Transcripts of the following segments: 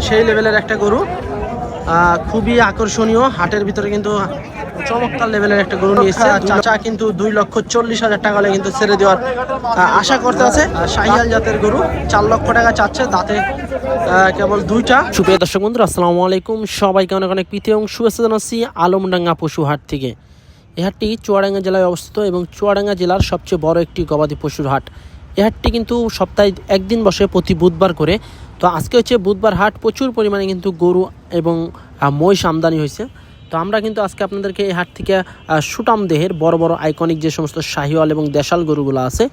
সেই লেভেলের একটা গরু, খুবই আকর্ষণীয়। হাটের ভিতরে কিন্তু চমৎকার লেভেলের একটা গরু নিয়েছে চাচা, কিন্তু 2,40,000 টাকা হলে কিন্তু ছেড়ে দেওয়ার আশা করতে আছে। শাহিয়াল জাতের গরু 4 লক্ষ টাকা চাচ্ছে, দাঁতে কেবল দুইটা। সুপ্রিয় দর্শক বন্ধুরা, আসসালামু আলাইকুম। সবাইকে অনেক অনেক প্রীতি এবং শুভেচ্ছা জানাচ্ছি আলমডাঙ্গা পশু হাট থেকে। এই হাটটি চুয়াডাঙ্গা জেলায় অবস্থিত এবং চুয়াডাঙ্গা জেলার সবচেয়ে বড় একটি গবাদি পশুর হাট। এই হাটটি কিন্তু সপ্তাহে একদিন বসে, প্রতি বুধবার করে। তো আজকে হচ্ছে বুধবার হাট, প্রচুর পরিমাণে কিন্তু গরু এবং মহিষ আমদানি হয়েছে। তো আমরা কিন্তু আজকে আপনাদেরকে এই হাট থেকে সুটাম দেহের বড় বড় আইকনিক যে সমস্ত শাহিওয়াল এবং দেশাল গরুগুলো আছে,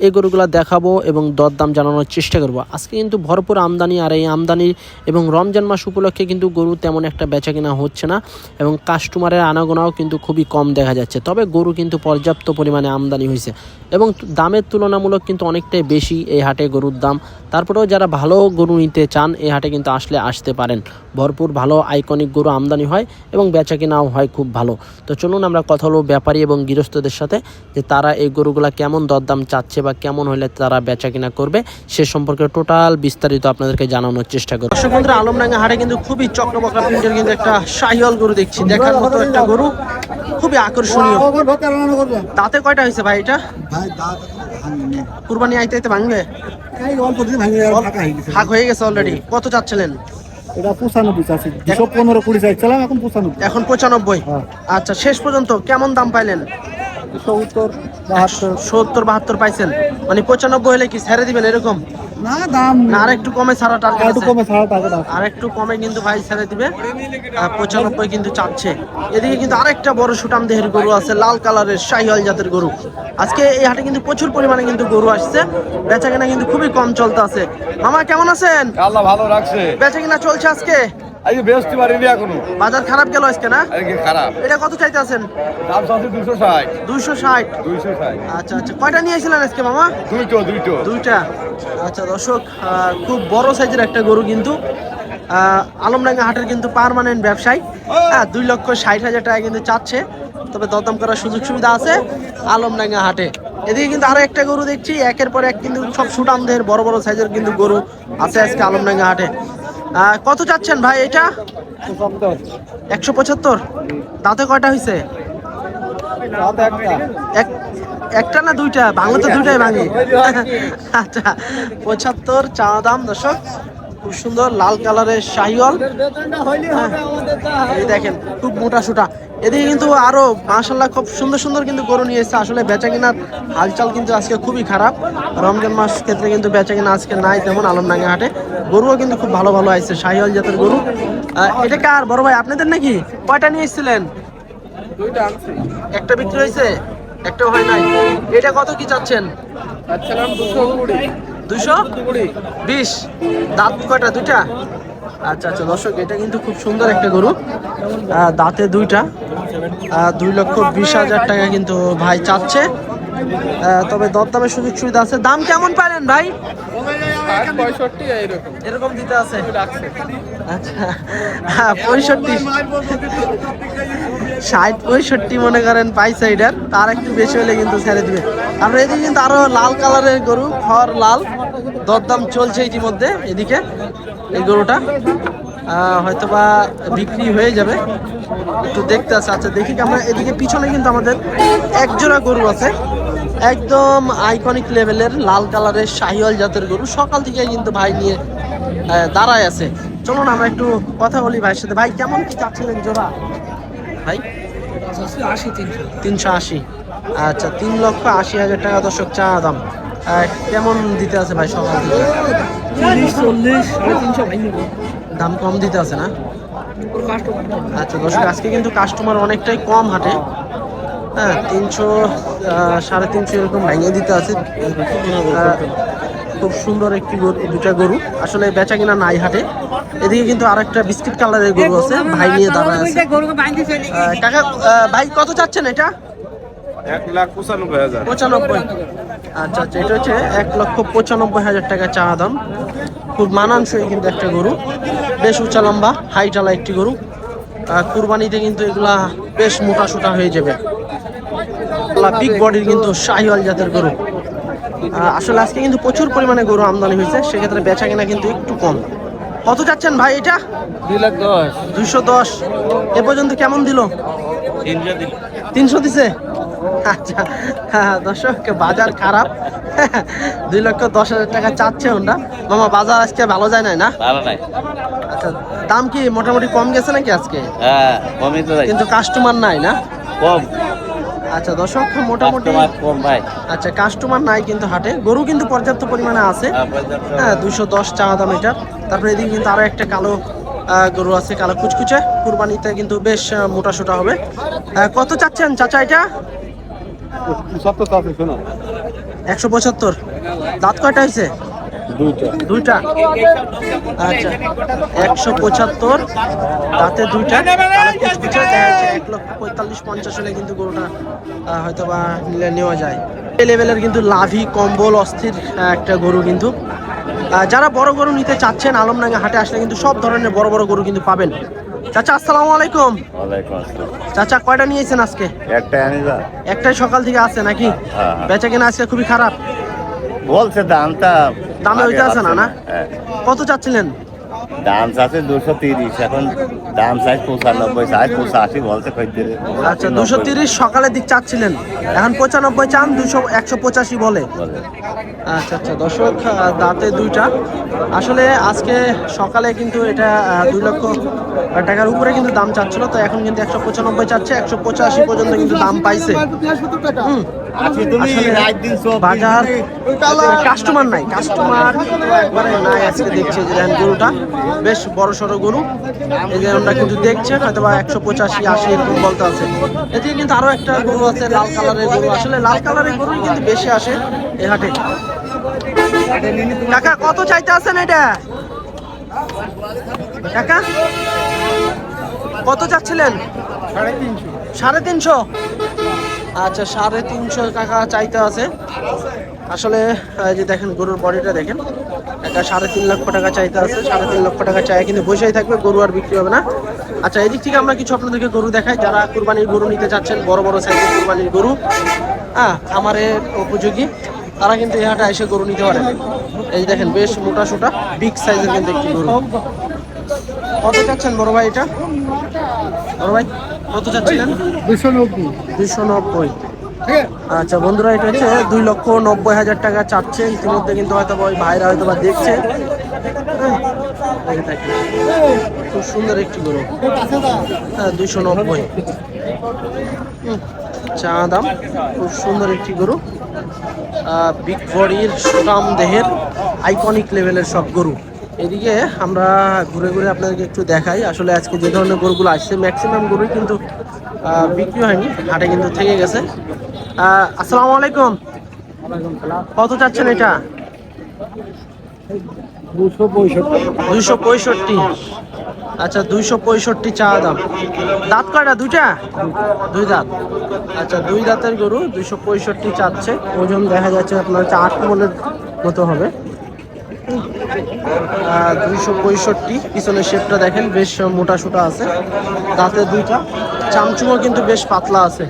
এই গরুগুলো দেখাবো এবং দরদাম জানানোর চেষ্টা করব। আজকে কিন্তু ভরপুর আমদানি, আর এই আমদানি এবং রমজান মাস উপলক্ষে কিন্তু গরু তেমন একটা বেচা কেনা হচ্ছে না এবং কাস্টমারের আনাগোনাও কিন্তু খুবই কম দেখা যাচ্ছে। তবে গরু কিন্তু পর্যাপ্ত পরিমাণে আমদানি হয়েছে এবং দামের তুলনামূলক কিন্তু অনেকটাই বেশি এই হাটে গরুর দাম। তারপরেও যারা ভালো গরু নিতে চান এই হাটে কিন্তু আসতে পারেন। ভরপুর ভালো আইকনিক গরু আমদানি হয় এবং বেচা কেনাও হয় খুব ভালো। তো চলুন আমরা কথা বলবো ব্যাপারী এবং গৃহস্থদের সাথে, যে তারা এই গরুগুলা কেমন দরদাম চাচ্ছে বা কেমন হলে তারা বেচা কিনা করবে, সে সম্পর্কে টোটাল বিস্তারিত আপনাদেরকে জানানোর চেষ্টা করব। দর্শক বন্ধুরা, আলমডাঙ্গা হাটে কিন্তু খুবই চক্রবকরা প্রিন্টের কিন্তু একটা শাহিওয়াল গরু দেখছি, দেখার মতো একটা গরু, খুবই আকর্ষণীয়। দাঁতে কয়টা হয়েছে ভাই এটা? কুরবানি আইতে ভাঙবে, ভাগ হয়ে গেছে অলরেডি। কত চাচ্ছিলেন? এটা 95 আছে, 215-20 চাইছিলাম, এখন 95। এখন 95। আচ্ছা, শেষ পর্যন্ত কেমন দাম পাইলেন? 70-72 পাইছেন, মানে 95 হলে কি ছেড়ে দিবেন এরকম? না, দাম না, আর একটু কমে ছাড়া টার্গেট আছে, আর একটু কমে কিন্তু ভাই ছেড়ে দিবে। 95 কিন্তু চাচ্ছে। এদিকে কিন্তু আরেকটা বড় সুটাম দেহের গরু আছে, লাল কালারের শাহিওয়াল জাতের গরু। আজকে এই হাটে কিন্তু প্রচুর পরিমাণে কিন্তু গরু আসছে, বেচা কেনা কিন্তু খুবই কম চলতে আছে। মামা কেমন আছেন? আল্লাহ ভালো রাখছে। বেচা কেনা চলছে আজকে? আজকে বৃহস্পতি পারিনি এখনো। বাজার খারাপ গেল আজকে না? আজকে খারাপ। এটা কত চাইতে আছেন? দাম চাচ্ছি 260। 260। আচ্ছা আচ্ছা, কয়টা নিয়েছিলেন আজকে মামা? দুইটা। আচ্ছা দর্শক, খুব বড় সাইজের একটা গরু কিন্তু আলমডাঙ্গা হাটের কিন্তু পার্মানেন্ট ব্যবসায়ী। 2,60,000 টাকা কিন্তু চাচ্ছে, তবে দরদাম করার সুযোগ সুবিধা আছে আলমডাঙ্গা হাটে। এদিকে কিন্তু আরো একটা গরু দেখছি, একের পর এক কিন্তু সব সুটাম দেহের বড় বড় সাইজের কিন্তু গরু আছে আজকে আলমডাঙ্গা হাটে। কত চাচ্ছেন ভাই এটা? 175। দাঁতে কয়টা হয়েছে? একটা না দুইটা? বাংলা তো দুইটাই ভাঙে। আচ্ছা, 75 চা দাম। দর্শক, খুব সুন্দর লাল কালারের শাহিওয়াল, এই দেখেন খুব মোটা সুটা। এদিকে কিন্তু আরো মাশাআল্লাহ খুব সুন্দর সুন্দর কিন্তু গরু নিয়ে এসেছে। আসলে বেচা কেনার হালচাল কিন্তু আজকে খুবই খারাপ। রমজান মাস ক্ষেত্রে কিন্তু বেচা কেনা আজকে নাই তেমন আলমডাঙ্গা হাটে। গরুও কিন্তু খুব ভালো ভালো আসছে, শাহিওয়াল জাতের গরু। এটা কার বড় ভাই, আপনাদের নাকি? কয়টা নিয়ে এসেছিলেন? একটা বিক্রি হয়েছে, একটাও হয় নাই। এটা কত কি চাচ্ছেন? 220। দাঁত কয়টা? দুইটা। আচ্ছা আচ্ছা দর্শক, এটা কিন্তু খুব সুন্দর একটা গরু, দাঁতে দুইটা। 2,20,000 টাকা কিন্তু ভাই চাচ্ছে, তবে দরদামের সুযোগ সুবিধা আছে। দাম কেমন পাইলেন ভাই? 65 এরকম দিতে আছে। আচ্ছা, 65, 60-65 মনে করেন পাইছে এটার, তার একটু বেশি হলে কিন্তু ছেড়ে দিবে। আমরা এদিকে কিন্তু আরো লাল কালারের গরু, খড় লাল, দরদাম চলছে ইতিমধ্যে। এদিকে এই গরুটা হয়তোবা বিক্রি হয়ে যাবে, একটু দেখতে আছে। আচ্ছা দেখি আমরা এদিকে পিছনে কিন্তু আমাদের এক জোড়া গরু আছে, একদম আইকনিক লেভেলের লাল কালারের শাহিওয়াল জাতের গরু। সকাল থেকে কিন্তু ভাই নিয়ে দাঁড়ায় আছে। চলুন আমরা একটু কথা বলি ভাইয়ের সাথে। ভাই কেমন কি চাচ্ছিলেন জোড়া ভাই? 380। আচ্ছা, 3,80,000 টাকা দর্শক চা দাম। কেমন দিতে আছে ভাই সকাল থেকে? 30-40, 350 দাম কম দিতে আছে না? আচ্ছা দর্শক, আজকে কিন্তু কাস্টমার অনেকটাই কম হাটে। 300, 350 এরকম ভেঙে দিতে আছে। খুব সুন্দর একটি গরু, দুটা গরু। আসলে বেচা কিনা নাই হাটে। এদিকে কিন্তু আরেকটা বিস্কিট কালারের গরু আছে, ভাই নিয়ে দাঁড়ায় আছে। টাকা ভাই কত চাচ্ছেন এটা? 1,95,000। আচ্ছা আচ্ছা, এটা হচ্ছে 1,95,000 টাকা চা দাম। খুব মানানসই কিন্তু একটা গরু, বেশ উঁচা লম্বা হাইটালা একটি গরু। কুরবানিতে কিন্তু এগুলা বেশ মোটা সোটা হয়ে যাবে। বিগ বডির কিন্তু শাহিওয়াল জাতের গরু। আসলে আজকে কিন্তু প্রচুর পরিমাণে গরু আমদানি হয়েছে, সেক্ষেত্রে বেচা কেনা কিন্তু একটু কম। কত চাচ্ছেন ভাই এটা? 2,10,000 210। এ পর্যন্ত কেমন দিল? 300 দিছে। আচ্ছা হ্যাঁ দর্শক, বাজার খারাপ। 2,10,000 টাকা চাচ্ছে ওটা। মামা বাজার আজকে ভালো যায় না? ভালো নাই। আচ্ছা, দাম কি মোটামুটি কম গেছে নাকি আজকে? হ্যাঁ, কমই তো কিন্তু কাস্টমার নাই না? কম। আচ্ছা দর্শক, মোটামুটি কম ভাই। আচ্ছা, কাস্টমার নাই কিন্তু হাটে। গরু কিন্তু পর্যাপ্ত পরিমাণে আছে। হ্যাঁ, 210 চাওয়া দাম এটা। তারপরে এদিকে কিন্তু আরো একটা কালো গরু আছে, কালো কুচকুচে, কুরবানিতে কিন্তু বেশ মোটা সোটা হবে। কত চাচ্ছেন চাচা এটা? 175। দাঁত কয়টা হয়েছে? দুইটা। আচ্ছা, 175 দাঁতে দুইটা, কালো কুচকুচে, দেখা যাচ্ছে 1,45,50 হলে কিন্তু গরুটা হয়তো বা নিলে নেওয়া যায়। এই লেভেলের কিন্তু লাভি কম্বল অস্থির একটা গরু কিন্তু। যারা বড় গরু নিতে চাচ্ছেন আলমডাঙ্গা হাটে আসলে কিন্তু সব ধরনের বড় বড় গরু কিন্তু পাবেন। চাচা আসসালামু আলাইকুম। ওয়ালাইকুম আসসালাম। চাচা কয়টা নিয়েছেন আজকে? একটাই আনিবা। একটাই সকাল থেকে আছে নাকি? হ্যাঁ। বেচা কেনা আজকে খুবই খারাপ। বলছে দামটা দামে হইতে আছে না? হ্যাঁ। কত চাচ্ছিলেন? দাম চাচ্ছে 230, এখন দাম চাই 95, চাই 85 বলছে খদ্দের। আচ্ছা, 230 সকালের দিক চাচ্ছিলেন, এখন 95 চান, 185 বলে। আচ্ছা আচ্ছা দর্শক, দাঁতে দুইটা। আসলে আজকে সকালে কিন্তু এটা 2 লক্ষ টাকার উপরে কিন্তু দাম চাচ্ছিল, তো এখন কিন্তু 195 চাচ্ছে, 185 পর্যন্ত কিন্তু দাম পাইছে। বাজার কাস্টমার নাই, কাস্টমার একবারে নাই আজকে। দেখছে যে দেখেন গরুটা বেশ বড় সড়ো গরু, এই যে আমরা কিন্তু দেখছে হয়তো বা 185, 80 এরকম বলতে আছে। এদিকে কিন্তু আরো একটা গরু আছে লাল কালারের গরু। আসলে লাল কালারের গরুই কিন্তু বেশি আসে এই হাটে। কাকা কত চাইতে আছেন এটা? কাকা কত চাচ্ছিলেন? 350। আচ্ছা, 350 টাকা চাইতে আছে। আসলে এই যে দেখেন গরুর বডিটা দেখেন, এটা 3.5 লক্ষ টাকা চাইতে আছে। 3.5 লক্ষ টাকা চাই কিন্তু বসেই থাকবে, গরু আর বিক্রি হবে না। আচ্ছা, এদিক থেকে আমরা কিছু আপনাদেরকে গরু দেখাই, যারা কুরবানির গরু নিতে চাচ্ছেন, বড় বড় সাইজের কুরবানির গরু, হ্যাঁ খামারের উপযোগী, তারা কিন্তু এই হাটে এসে গরু নিতে পারে। এই দেখেন বেশ মোটা সোটা বিগ সাইজের কিন্তু একটি গরু। কত চাচ্ছেন বড় ভাই এটা? বড় ভাই কত চাচ্ছিলেন? 290। আচ্ছা বন্ধুরা, এটা হচ্ছে 2,90,000 টাকা চাচ্ছে। ইতিমধ্যে কিন্তু হয়তো ওই ভাইরা হয়তো বা দেখছে। খুব সুন্দর একটি গরু। হ্যাঁ, 290 চা দাম। খুব সুন্দর একটি গরু, বিগ বডির, সুটাম দেহের, আইকনিক লেভেলের সব গরু। এদিকে আমরা ঘুরে ঘুরে আপনাদেরকে একটু দেখাই। আসলে আজকে যে ধরনের গরুগুলো আসছে, ম্যাক্সিমাম গরুই কিন্তু বিক্রি হয়নি, হাটে কিন্তু থেকে গেছে। আসসালামু আলাইকুম। কত চাচ্ছেন এটা? 265। আচ্ছা, 265 চা দাম। দাঁত কয়টা? দুইটা? দুই দাঁত। আচ্ছা, 2 দাঁতের গরু 265 চাচ্ছে। ওজন দেখা যাচ্ছে আপনার 8 মনের মতো হবে। 265। পিছনের শেপটা দেখেন বেশ মোটা সোটা আছে, দাঁতে দুইটা, চামচুমও কিন্তু বেশ পাতলা আছে।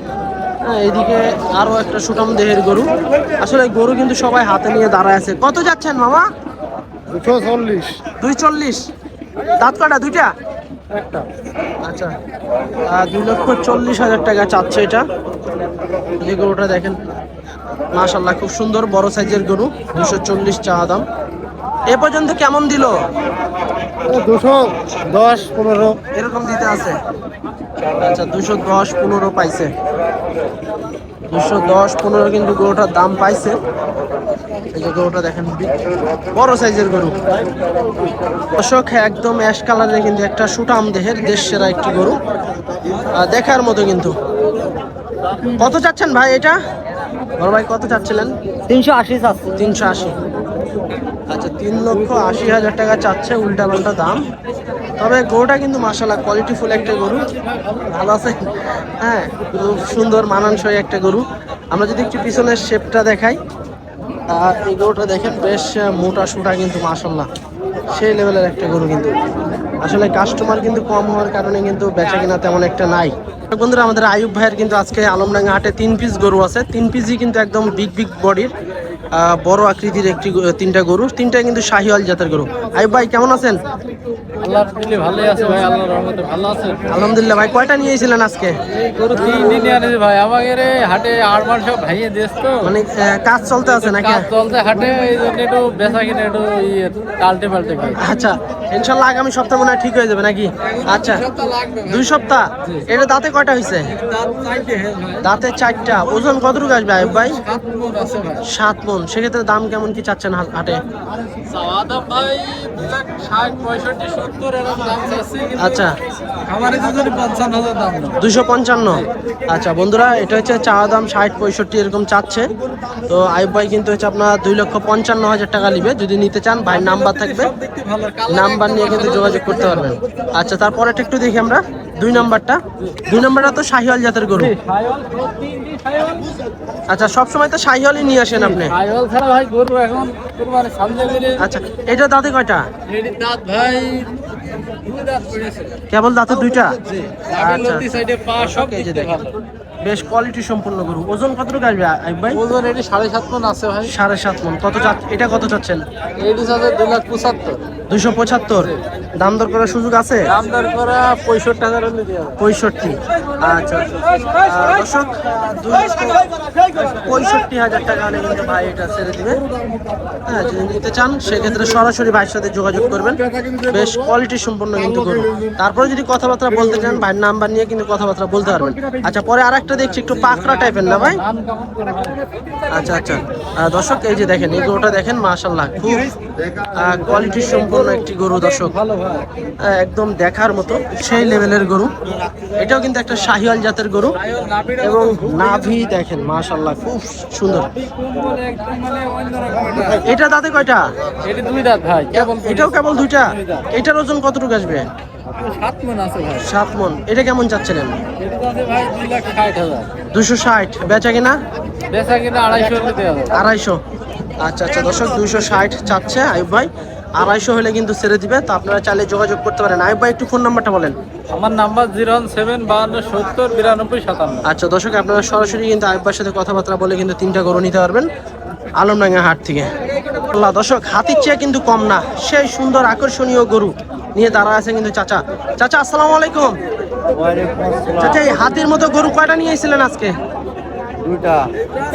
হ্যাঁ, এদিকে আরো একটা সুটাম দেহের গরু। আসলে গরু কিন্তু সবাই হাতে নিয়ে দাঁড়ায় আছে। কত যাচ্ছেন মামা? 240। দাঁত কাটা? দুইটা? একটা। আচ্ছা, 2,40,000 টাকা চাচ্ছে এটা। এই গরুটা দেখেন, মাশাআল্লাহ খুব সুন্দর বড় সাইজের গরু। 240 চা দাম। এ পর্যন্ত কেমন দিল? 210-15 এরকম দিতে আছে। আচ্ছা, 210-15 পাইছে। 210-15 কিন্তু গরুটার দাম পাইছে। এই যে গরুটা দেখেন, বড় সাইজের গরু। দর্শক, একদম অ্যাশ কালারের কিন্তু একটা সুটাম দেহের দেশ সেরা একটি গরু, দেখার মতো কিন্তু। কত চাচ্ছেন ভাই এটা? বড় ভাই কত চাচ্ছিলেন? 380 চাচ্ছে। 380। আচ্ছা, 3,80,000 টাকা চাচ্ছে, উল্টা পাল্টা দাম। তবে গরুটা কিন্তু মাশাআল্লাহ কোয়ালিটিফুল একটা গরু, ভালো আছে। হ্যাঁ, খুব সুন্দর মানানসই একটা গরু। আমরা যদি একটু পিছনের শেপটা দেখাই, এই গরুটা দেখেন বেশ মোটা সোটা কিন্তু মাশাআল্লাহ সেই লেভেলের একটা গরু কিন্তু। আসলে কাস্টমার কিন্তু কম হওয়ার কারণে কিন্তু বেচা কিনা তেমন একটা নাই। বন্ধুরা, আমাদের আয়ুব ভাইয়ের কিন্তু আজকে আলমডাঙ্গা হাটে 3 পিস গরু আছে। 3 পিসই কিন্তু একদম বিগ বিগ বডির, বড় আকৃতির তিনটা গরু, তিনটাই কিন্তু শাহিওয়াল জাতের গরু। আইয়ুব ভাই কেমন আছেন? আল্লাহর দিলে ভালোই আছে ভাই, আল্লাহর রহমতে ভালো আছে। আলহামদুলিল্লাহ। ভাই কয়টা নিয়েছিলেন আজকে? এই গরু 3 দিন আনে ভাই, আমাদের হাটে আড়মার সব ভাইয়ে দেশ তো, মানে কাজ চলতে আছে নাকি? কাজ চলতে হাটে, এই জন্য একটু বেচা কিনে একটু কালটে পাল্টে খাই। আচ্ছা, ইনশাল্লাহ আগামী সপ্তাহ মনে হয় ঠিক হয়ে যাবে নাকি? আচ্ছা, 2 সপ্তাহ। এটা দাঁতে কয়টা হয়েছে? দাঁতে 4টা। ওজন কতটুকু আসবে আইয়ুব ভাই? 7 মণ। সেক্ষেত্রে দাম কেমন কি চাচ্ছেন হাটে? ভাই 60, 65, 70 এরকম দাম চাচ্ছি, আচ্ছা, আমার যদি 55,000 দাম না। 255। আচ্ছা বন্ধুরা, এটা হচ্ছে চাওয়া দাম 60, 65 এরকম চাচ্ছে। তো আইয়ুব ভাই কিন্তু হচ্ছে আপনার 2,55,000 টাকা নিবে। যদি নিতে চান ভাইয়ের নাম্বার থাকবে, নাম্বার নিয়ে কিন্তু যোগাযোগ করতে পারবেন। আচ্ছা, তারপরে একটু দেখি আমরা 2 নাম্বারটা। 2 নাম্বারটা তো শাহিওয়াল জাতের গরু। আচ্ছা, সবসময় তো শাহিওয়ালই নিয়ে আসেন আপনি? আইওয়াল ছাড়া ভাই গরু এখন কুরবানি সামনে গেলে। আচ্ছা, এটা দাঁতে কয়টা? এটির দাঁত ভাই 2 দাঁত পড়েছে। কেবল দাঁতে 2টা? নাভি আচ্ছা, লতি সাইডে পা সব এই যে দেখতে দেখেন, ভালো। বেশ কোয়ালিটি সম্পূর্ণ গরু। ওজন কতটুকু আসবে আইয়ুব ভাই? ওজন এটি 7.5 মণ আছে ভাই। 7.5 মণ। এটা কত চাচ্ছেন? এটি আছে 2,75,000। 275। দাম দর করার সুযোগ আছে? দাম দর করা 65,000 হলে দেওয়া যাবে। 65। আচ্ছা, দর্শক 65,000 টাকা হলে কিন্তু ভাই এটা ছেড়ে দিবে। হ্যাঁ, যদি নিতে চান সেক্ষেত্রে সরাসরি ভাইয়ের সাথে যোগাযোগ করবেন। বেশ কোয়ালিটি সম্পন্ন কিন্তু গরু। তারপরে যদি কথাবার্তা বলতে চান ভাইয়ের নাম্বার নিয়ে কিন্তু কথাবার্তা বলতে পারবেন। আচ্ছা, পরে আরেকটা দেখছি একটু পাকড়া টাইপের না ভাই? আচ্ছা আচ্ছা, দর্শক এই যে দেখেন, এই গরুটা দেখেন, মাশাআল্লাহ খুব কোয়ালিটি সম্পন্ন একটি গরু দর্শক। একদম দেখার মতো সেই লেভেলের গরু। এটাও কিন্তু একটা শাহিওয়াল জাতের গরু এবং নাভি দেখেন মাশাআল্লাহ খুব সুন্দর। এটা দাঁতে কয়টা? এটি 2 দাঁত ভাই, কেবল এটাও কেবল 2টা। এটার ওজন কতটুকু আসবে? 7 মণ আছে ভাই। 7 মণ। এটা কেমন চাচ্ছিলেন? এটি আছে ভাই 2,60,000। 260। বেচা কিনা? বেচা কিনা 250 হলে দেওয়া যাবে। 250। আচ্ছা আচ্ছা দর্শক, 260 চাচ্ছে আইয়ুব ভাই। 250 হলে কিন্তু ছেড়ে দিবে। তো আপনারা চাইলে যোগাযোগ করতে পারেন। আইয়ুব ভাই একটু ফোন নাম্বারটা বলেন। আমার নাম্বার 01752709257। আচ্ছা দর্শক, আপনারা সরাসরি কিন্তু আইয়ুব ভাইয়ের সাথে কথাবার্তা বলে কিন্তু 3টা গরু নিতে পারবেন আলমডাঙ্গা হাট থেকে। আল্লাহ দর্শক, হাতির চেয়ে কিন্তু কম না, সেই সুন্দর আকর্ষণীয় গরু নিয়ে দাঁড়া আছে কিন্তু চাচা। চাচা আসসালামু আলাইকুম। চাচা, এই হাতির মতো গরু কয়টা নিয়ে এসেছিলেন আজকে? 2টা।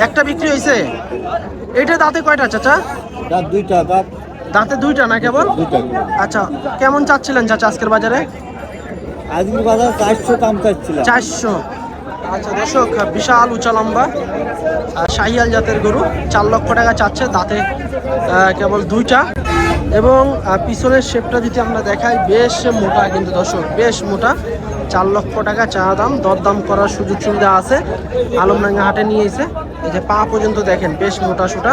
একটা বিক্রি হয়েছে। এটা দাঁতে কয়টা চাচা? দাঁত 2টা। দাঁতে 2টা না কেবল? 2টা। আচ্ছা, কেমন চাচ্ছিলেন চাচা আজকের বাজারে? আজকের বাজার 400 দাম চাচ্ছিলাম। 400। আচ্ছা দর্শক, বিশাল উঁচা লম্বা শাহিয়াল জাতের গরু, 4 লক্ষ টাকা চাচ্ছে। দাঁতে কেবল 2টা এবং পিছনের শেপটা যদি আমরা দেখাই বেশ মোটা কিন্তু দর্শক, বেশ মোটা। 4 লক্ষ টাকা চা দাম। দরদাম করার সুযোগ সুবিধা আছে। আলমডাঙ্গা হাটে নিয়ে এসে এই যে পা পর্যন্ত দেখেন বেশ মোটা সোটা।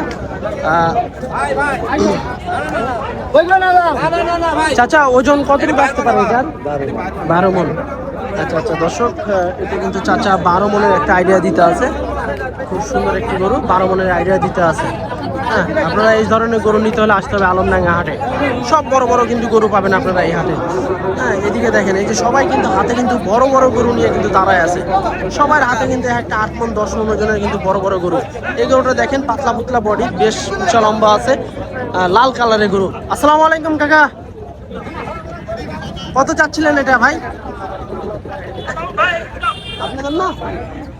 চাচা ওজন কতটুকু আসতে পারে এটার? 12 মণ। আচ্ছা আচ্ছা দর্শক, এটা কিন্তু চাচা 12 মণের একটা আইডিয়া দিতে আছে। খুব সুন্দর একটি গরু, 12 মণের আইডিয়া দিতে আছে। হ্যাঁ, আপনারা এই ধরনের গরু নিতে হলে আসতে হবে আলমডাঙ্গা হাটে। সব বড় বড় কিন্তু গরু পাবেন আপনারা এই হাটে। হ্যাঁ, এদিকে দেখেন, এই যে সবাই কিন্তু হাতে কিন্তু বড় বড় গরু নিয়ে কিন্তু দাঁড়ায় আছে। সবার হাতে কিন্তু একটা 8 মণ 10 মণ ওজনের কিন্তু বড় বড় গরু। এই গরুটা দেখেন, পাতলা পাতলা বডি, বেশ উঁচা লম্বা আছে, লাল কালারের গরু। আসসালামু আলাইকুম কাকা, কত চাচ্ছিলেন এটা ভাই? আপনাদের না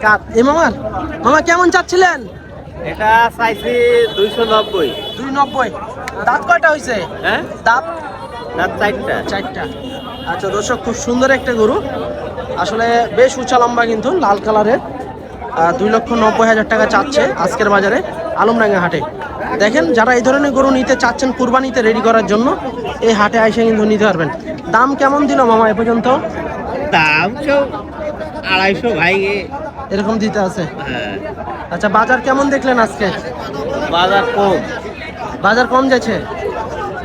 কার এই মামার? মামা কেমন চাচ্ছিলেন? এটা চাইছি 290। 290। দাঁত কয়টা হয়েছে? হ্যাঁ, দাঁত দাঁত 4টা। 4টা। আচ্ছা দর্শক, খুব সুন্দর একটা গরু, আসলে বেশ উঁচা লম্বা কিন্তু লাল কালারের। 2,90,000 টাকা চাচ্ছে আজকের বাজারে আলমডাঙ্গা হাটে। দেখেন, যারা এই ধরনের গরু নিতে চাচ্ছেন কুরবানিতে রেডি করার জন্য, এই হাটে এসে কিন্তু নিতে পারবেন। দাম কেমন দিল মামা এ পর্যন্ত? দাম 250 ভাই। এরকম দিতে আছে। হ্যাঁ, আচ্ছা, বাজার কেমন দেখলেন আজকে? বাজার কম। বাজার কম যাচ্ছে,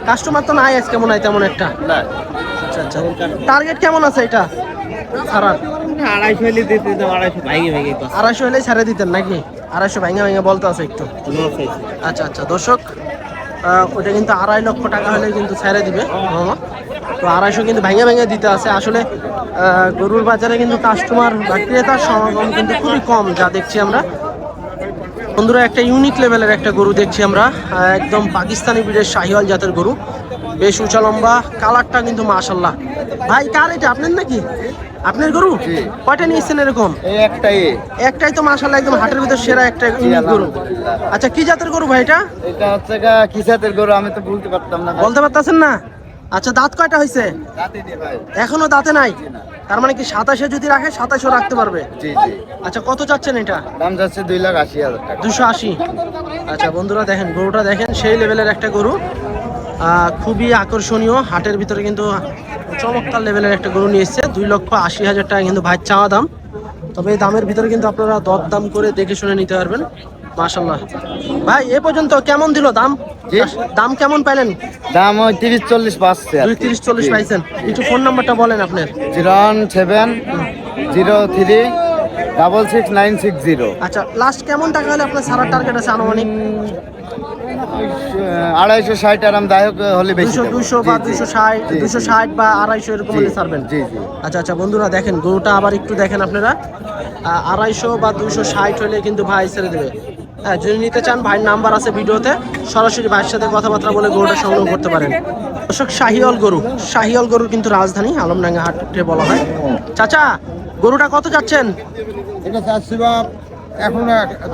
কাস্টমার তো নাই আজকে মনে হয় তেমন একটা। না, আচ্ছা আচ্ছা, টার্গেট কেমন আছে এটা ছাড়ার? 250 হলে দিতে দিতাম, 250 ভাঙে ভেঙে। 250 হলেই ছেড়ে দিতেন নাকি? 250 ভেঙে ভেঙে বলতে আছে একটু। আচ্ছা আচ্ছা দর্শক, ওটা কিন্তু 2.5 লক্ষ টাকা হলে কিন্তু ছেড়ে দিবে মামা। তো 250 কিন্তু ভেঙে ভেঙে দিতে আছে। আসলে গরুর বাজারে কিন্তু কাস্টমার বা ক্রেতার সমাগম কিন্তু খুবই কম, যা দেখছি আমরা। বন্ধুরা একটা ইউনিক লেভেলের একটা গরু দেখছি আমরা, একদম পাকিস্তানি ব্রিডের শাহিওয়াল জাতের গরু, বেশ উঁচা লম্বা, কালারটা কিন্তু মাশাআল্লাহ। ভাই কার এটা, আপনার নাকি? আপনার গরু? কয়টা নিয়েছেন এরকম? একটাই তো মাশাআল্লাহ, একদম হাটের ভিতর সেরা একটা ইউনিক গরু। আচ্ছা কি জাতের গরু ভাই এটা? এটা হচ্ছে কি জাতের গরু আমি তো বলতে পারতাম না। বলতে পারতেছেন না? আচ্ছা দাঁত কয়টা হয়েছে? এখনো দাঁতে নাই, তার মানে কি 27-এ যদি রাখে 27-ও রাখতে পারবে? জি। আচ্ছা কত চাচ্ছেন এটা? দাম যাচ্ছে 2,80,000 টাকা। 280। আচ্ছা বন্ধুরা দেখেন গরুটা দেখেন, সেই লেভেলের একটা গরু, খুবই আকর্ষণীয়। হাটের ভিতরে কিন্তু চমৎকার লেভেলের একটা গরু নিয়ে এসছে। 2,80,000 টাকা কিন্তু ভাই চাওয়া দাম। তবে এই দামের ভিতরে কিন্তু আপনারা দরদাম করে দেখে শুনে নিতে পারবেন। মাশাআল্লাহ ভাই এ পর্যন্ত কেমন দিল দাম? দাম কেমন পাইলেন? দাম ওই 30-40 পাচ্ছে। 30-40 পাইছেন। একটু ফোন নাম্বারটা বলেন আপনার। 017-066960। আচ্ছা লাস্ট কেমন টাকা হলে আপনার সারা টার্গেট আছে আনুমানিক? 260 আরাম দায়ক হলে বেশি। 200 বা 260, 260 বা 250 এরকম হলে ছাড়বেন। জি। আচ্ছা বন্ধুরা দেখেন গরুটা আবার একটু দেখেন আপনারা, 250 বা 260 হলে কিন্তু ভাই ছেড়ে দেবে। হ্যাঁ যদি নিতে চান ভাইয়ের নাম্বার আছে ভিডিওতে, সরাসরি ভাইয়ের সাথে কথাবার্তা বলে গরুটা সংগ্রহ করতে পারেন। দর্শক শাহিওয়াল গরুর কিন্তু রাজধানী আলমডাঙ্গা হাটে বলা হয়। চাচা গরুটা কত যাচ্ছেন? এটা চাচ্ছি বা এখন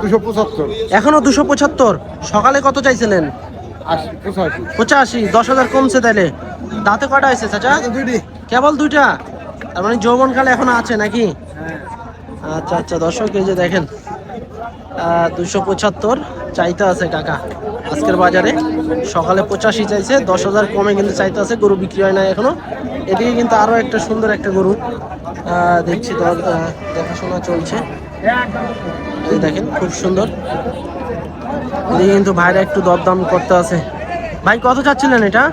275। এখনো 275। সকালে কত চাইছিলেন? 85। 10,000 কমছে তাইলে। দাঁতে কয়টা হয়েছে চাচা? কেবল 2টা, তার মানে যৌবনকালে এখনো আছে নাকি? আচ্ছা দর্শক এই যে দেখেন 275 চাইতে আছে কাকা আজকের বাজারে। সকালে 85 চাইছে, 10,000 কমে কিন্তু চাইতে আছে। গরু বিক্রি হয় না এখনো। এদিকে কিন্তু আরো একটা সুন্দর একটা গরু দেখছি, দেখাশোনা চলছে। এই দেখেন খুব সুন্দর। এদিকে কিন্তু ভাইরা একটু দরদাম করতে আছে। ভাই কত চাচ্ছিলেন এটা?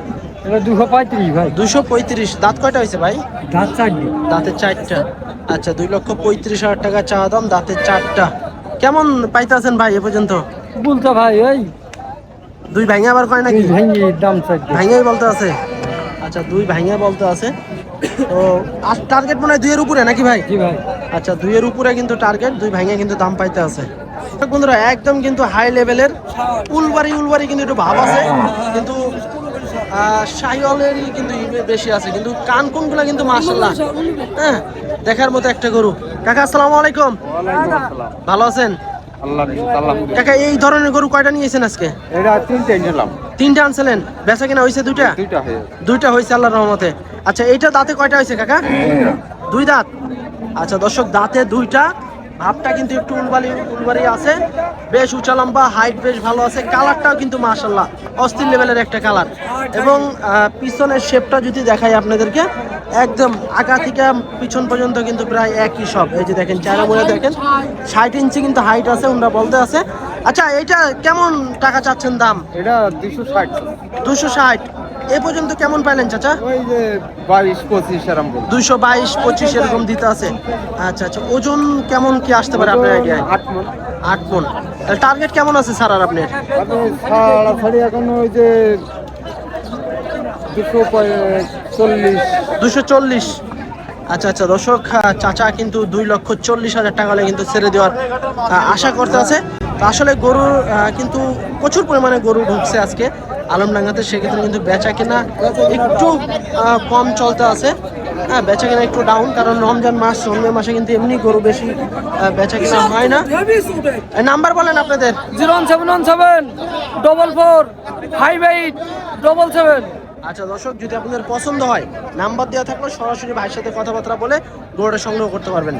235 ভাই। 235। দাঁত কয়টা হয়েছে ভাই? দাঁত 4। দাঁতের 4টা। আচ্ছা 2,35,000 টাকা চাওয়া দাম, দাঁতের 4টা। কেমন পাইতেছেন ভাই এ পর্যন্ত? বলতে ভাই ওই 2 ভাঙা আবার কয় নাকি? ভাঙ্গি দাম 4। ভাঙাই বলতে আছে। আচ্ছা 2 ভাঙা বলতে আছে। তো আর টার্গেট মনে হয় 2 এর উপরে নাকি ভাই? জি ভাই। আচ্ছা 2 এর উপরে কিন্তু টার্গেট, 2 ভাঙা কিন্তু দাম পাইতে আছে। বন্ধুরা একদম কিন্তু হাই লেভেলের উলবাড়ি কিন্তু একটু ভাব আছে, কিন্তু শাহিওয়ালেরই কিন্তু বেশি আছে, কিন্তু কান কোনগুলা কিন্তু মাশাআল্লাহ হ্যাঁ দেখার মতো একটা গরু। কাকা আসসালামু আলাইকুম। ভালো আছেন? কাকা এই ধরনের গরু কয়টা নিয়েছেন আজকে? এটা 3টে নিলাম। 3টা আনছিলেন, বেচা কিনা হয়েছে 2টা? 2টা হয়েছে আল্লাহর রহমতে। আচ্ছা এইটা দাঁতে কয়টা হয়েছে কাকা? 2 দাঁত। আচ্ছা দর্শক দাঁতে 2টা, ভাবটা কিন্তু একটু উলবাড়ি আছে, বেশ উঁচা লম্বা, হাইট বেশ ভালো আছে, কালারটাও কিন্তু মাশাআল্লাহ অস্থির লেভেলের একটা কালার। এবং পিছনের শেপটা যদি দেখাই আপনাদেরকে, একদম আগা থেকে পিছন পর্যন্ত কিন্তু প্রায় একই সব। এই যে দেখেন চেহারা মনে দেখেন, 60 ইঞ্চি কিন্তু হাইট আছে, ওনারা বলতে আছে। আচ্ছা এটা কেমন টাকা চাচ্ছেন দাম? এটা 260। 260। এ পর্যন্ত কেমন পাইলেন চাচা? ওই যে 22-25 আরাম বল। 222-25 এরকম দিতে আছে। আচ্ছা ওজন কেমন কি আসতে পারে আপনার আইডিয়ায়? 8 মণ। 8 মণ। তাহলে টার্গেট কেমন আছে স্যার আর আপনার? ছাড়াছাড়ি এখন ওই যে 240। আচ্ছা দর্শক চাচা কিন্তু 2,40,000 টাকা হলে কিন্তু ছেড়ে দেওয়ার আশা করতে আছে। তো আসলে গরুর কিন্তু প্রচুর পরিমাণে গরু ঢুকছে আজকে আলমডাঙ্গাতে, সেক্ষেত্রে কিন্তু বেচা কেনা একটু কম চলতে আছে। হ্যাঁ বেচা কেনা একটু ডাউন, কারণ রমজান মাসে কিন্তু এমনি গরু বেশি বেচা কেনা হয় না। নাম্বার বলেন আপনাদের। 01717-458-777। আচ্ছা দর্শক যদি আপনাদের পছন্দ হয় নাম্বার দেওয়া থাকলে সরাসরি ভাইয়ের সাথে কথাবার্তা বলে গরুটা সংগ্রহ করতে পারবেন।